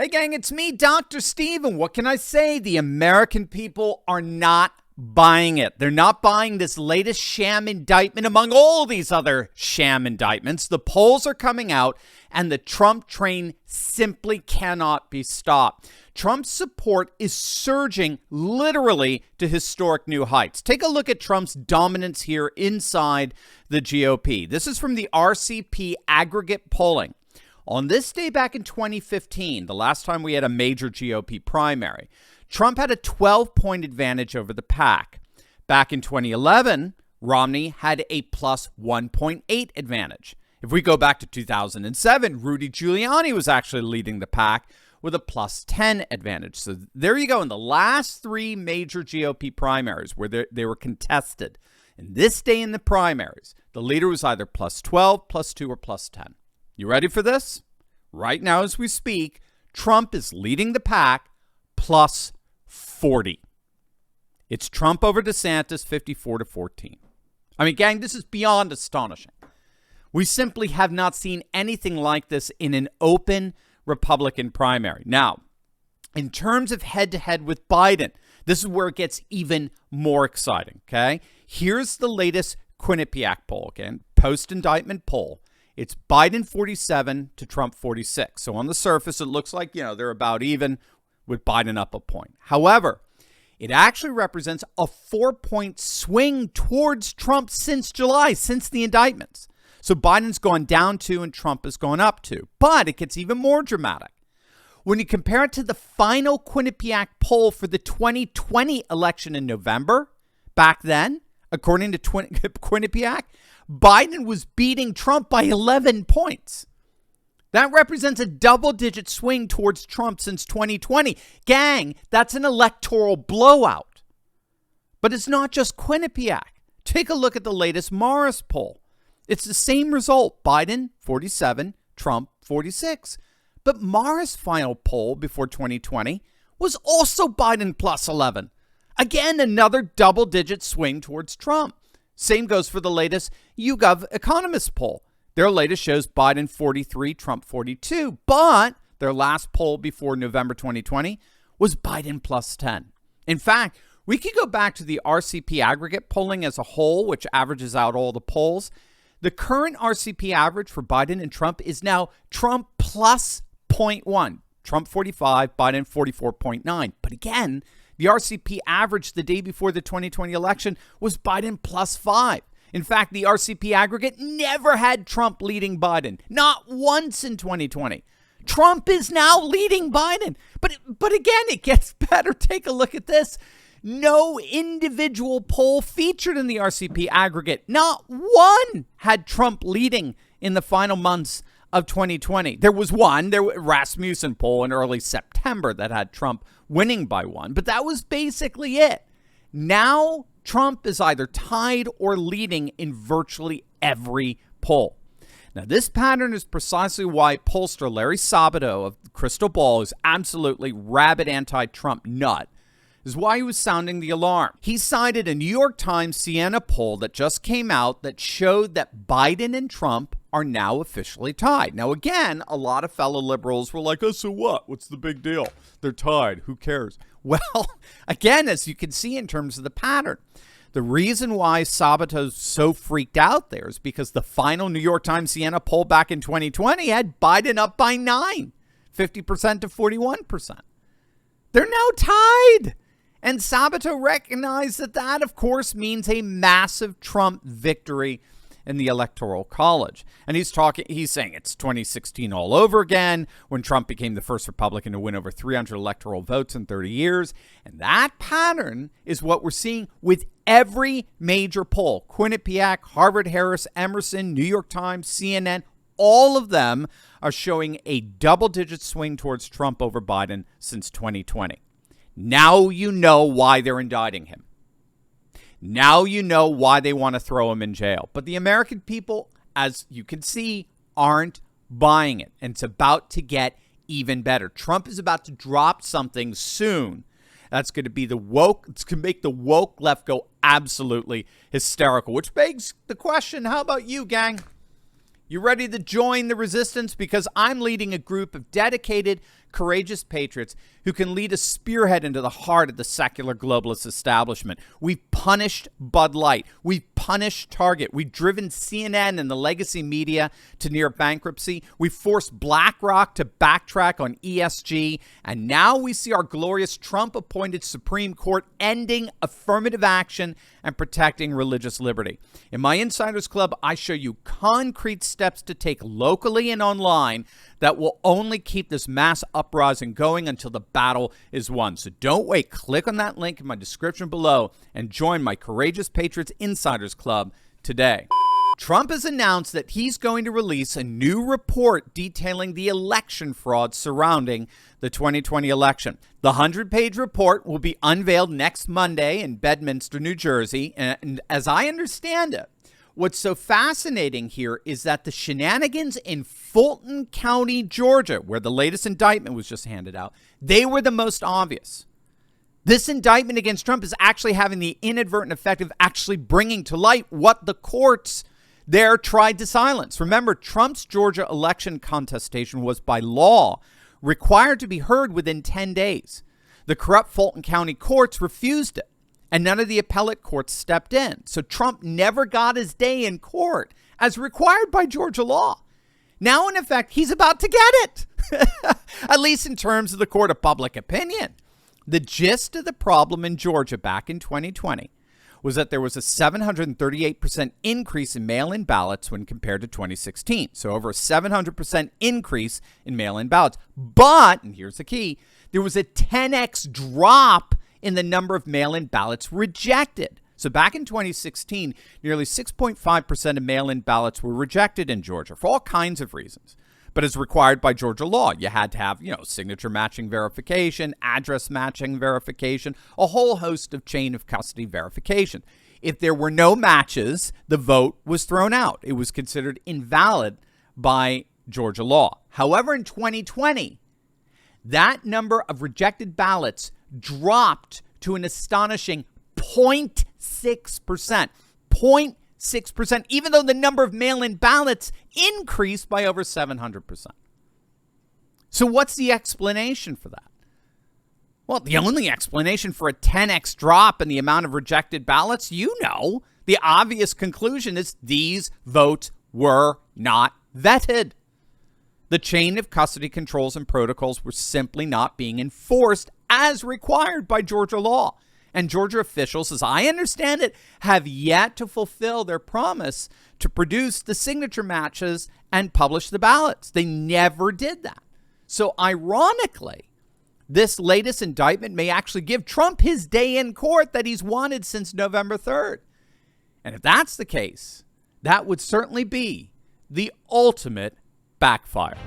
Hey gang, it's me, Dr. Steve, and what can I say? The American people are not buying it. They're not buying this latest sham indictment among all these other sham indictments. The polls are coming out, and the Trump train simply cannot be stopped. Trump's support is surging literally to historic new heights. Take a look at Trump's dominance here inside the GOP. This is from the RCP aggregate polling. On this day back in 2015, the last time we had a major GOP primary, Trump had a 12-point advantage over the pack. Back in 2011, Romney had a plus 1.8 advantage. If we go back to 2007, Rudy Giuliani was actually leading the pack with a plus 10 advantage. So there you go. In the last three major GOP primaries where they were contested, and this day in the primaries, the leader was either plus 12, plus 2, or plus 10. You ready for this? Right now as we speak, Trump is leading the pack plus 40. It's Trump over DeSantis 54-14. I mean, gang, this is beyond astonishing. We simply have not seen anything like this in an open Republican primary. Now, in terms of head-to-head with Biden, this is where it gets even more exciting, okay? Here's the latest Quinnipiac poll, again, post-indictment poll. It's Biden 47 to Trump 46. So on the surface, it looks like, they're about even with Biden up a point. However, it actually represents a 4-point swing towards Trump since July, since the indictments. So Biden's gone down 2 and Trump has gone up 2. But it gets even more dramatic. When you compare it to the final Quinnipiac poll for the 2020 election in November, back then, according to Quinnipiac, Biden was beating Trump by 11 points. That represents a double-digit swing towards Trump since 2020. Gang, that's an electoral blowout. But it's not just Quinnipiac. Take a look at the latest Morris poll. It's the same result. Biden, 47, Trump, 46. But Morris' final poll before 2020 was also Biden plus 11. Again, another double-digit swing towards Trump. Same goes for the latest YouGov Economist poll. Their latest shows Biden 43, Trump 42. But their last poll before November 2020 was Biden plus 10. In fact, we could go back to the RCP aggregate polling as a whole, which averages out all the polls. The current RCP average for Biden and Trump is now Trump plus 0.1. Trump 45, Biden 44.9. But again, the RCP average the day before the 2020 election was Biden plus 5. In fact, the RCP aggregate never had Trump leading Biden. Not once in 2020. Trump is now leading Biden. But again, it gets better. Take a look at this. No individual poll featured in the RCP aggregate. Not one had Trump leading in the final months of 2020. There was one, Rasmussen poll in early September that had Trump winning by 1, but that was basically it. Now Trump is either tied or leading in virtually every poll. Now this pattern is precisely why pollster Larry Sabato of Crystal Ball is absolutely rabid anti-Trump nut. Is why he was sounding the alarm. He cited a New York Times Siena poll that just came out that showed that Biden and Trump are now officially tied. Now, again, a lot of fellow liberals were like, oh, so what? What's the big deal? They're tied. Who cares? Well, again, as you can see in terms of the pattern, the reason why Sabato's so freaked out there is because the final New York Times Siena poll back in 2020 had Biden up by 9, 50% to 41%. They're now tied. And Sabato recognized that, of course, means a massive Trump victory in the Electoral College. And he's saying it's 2016 all over again, when Trump became the first Republican to win over 300 electoral votes in 30 years. And that pattern is what we're seeing with every major poll. Quinnipiac, Harvard Harris, Emerson, New York Times, CNN, all of them are showing a double-digit swing towards Trump over Biden since 2020. Now you know why they're indicting him. Now you know why they want to throw him in jail. But the American people, as you can see, aren't buying it. And it's about to get even better. Trump is about to drop something soon that's going to be it's going to make the woke left go absolutely hysterical. Which begs the question, how about you, gang? You ready to join the resistance? Because I'm leading a group of dedicated, courageous patriots who can lead a spearhead into the heart of the secular globalist establishment. We've punished Bud Light. We've punished Target. We've driven CNN and the legacy media to near bankruptcy. We've forced BlackRock to backtrack on ESG. And now we see our glorious Trump-appointed Supreme Court ending affirmative action and protecting religious liberty. In my Insiders Club, I show you concrete steps to take locally and online that will only keep this mass uprising going until the battle is won. So don't wait. Click on that link in my description below and join my Courageous Patriots Insiders Club today. Trump has announced that he's going to release a new report detailing the election fraud surrounding the 2020 election. The 100-page report will be unveiled next Monday in Bedminster, New Jersey. And as I understand it, what's so fascinating here is that the shenanigans in Fulton County, Georgia, where the latest indictment was just handed out, they were the most obvious. This indictment against Trump is actually having the inadvertent effect of actually bringing to light what the courts there tried to silence. Remember, Trump's Georgia election contestation was by law required to be heard within 10 days. The corrupt Fulton County courts refused it, and none of the appellate courts stepped in. So Trump never got his day in court as required by Georgia law. Now, in effect, he's about to get it, at least in terms of the court of public opinion. The gist of the problem in Georgia back in 2020 was that there was a 738% increase in mail-in ballots when compared to 2016. So over a 700% increase in mail-in ballots. But, and here's the key, there was a 10x drop in the number of mail-in ballots rejected. So back in 2016, nearly 6.5% of mail-in ballots were rejected in Georgia for all kinds of reasons. But as required by Georgia law, you had to have, signature matching verification, address matching verification, a whole host of chain of custody verification. If there were no matches, the vote was thrown out. It was considered invalid by Georgia law. However, in 2020, that number of rejected ballots dropped to an astonishing 0.6%. 0.6%, even though the number of mail-in ballots increased by over 700%. So what's the explanation for that? Well, the only explanation for a 10x drop in the amount of rejected ballots, the obvious conclusion is these votes were not vetted. The chain of custody controls and protocols were simply not being enforced as required by Georgia law. And Georgia officials, as I understand it, have yet to fulfill their promise to produce the signature matches and publish the ballots. They never did that. So ironically, this latest indictment may actually give Trump his day in court that he's wanted since November 3rd. And if that's the case, that would certainly be the ultimate backfire.